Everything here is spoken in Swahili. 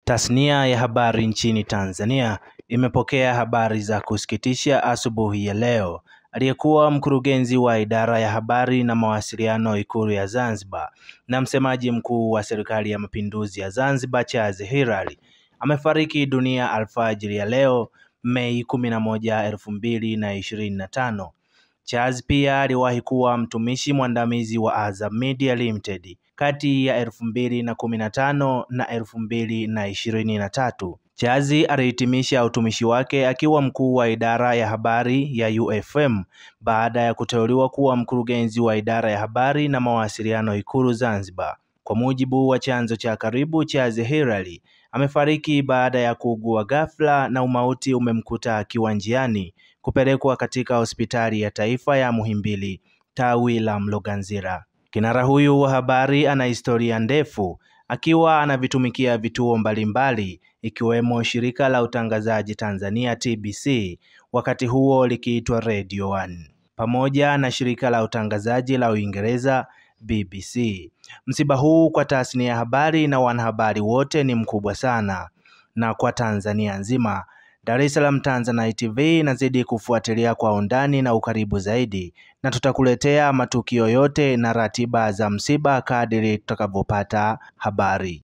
Tasnia ya habari nchini Tanzania imepokea habari za kusikitisha asubuhi ya leo. Aliyekuwa mkurugenzi wa idara ya habari na mawasiliano Ikulu ya Zanzibar na msemaji mkuu wa serikali ya mapinduzi ya Zanzibar Charles Hilary amefariki dunia alfajiri ya leo Mei 11, 2025. Charles pia aliwahi kuwa mtumishi mwandamizi wa Azam Media Limited kati ya 2015 na 2023. Charles alihitimisha utumishi wake akiwa mkuu wa idara ya habari ya UFM baada ya kuteuliwa kuwa mkurugenzi wa idara ya habari na mawasiliano Ikulu Zanzibar. Kwa mujibu wa chanzo cha karibu, Charles Hilary amefariki baada ya kuugua ghafla na umauti umemkuta akiwa njiani kupelekwa katika hospitali ya taifa ya Muhimbili tawi la Mloganzila. Kinara huyu wa habari ana historia ndefu akiwa anavitumikia vituo mbalimbali ikiwemo shirika la utangazaji Tanzania TBC, wakati huo likiitwa Radio 1, pamoja na shirika la utangazaji la Uingereza BBC. Msiba huu kwa tasnia ya habari na wanahabari wote ni mkubwa sana, na kwa Tanzania nzima, Dar es Salaam Tanzanite TV inazidi kufuatilia kwa undani na ukaribu zaidi, na tutakuletea matukio yote na ratiba za msiba kadiri tutakavyopata habari.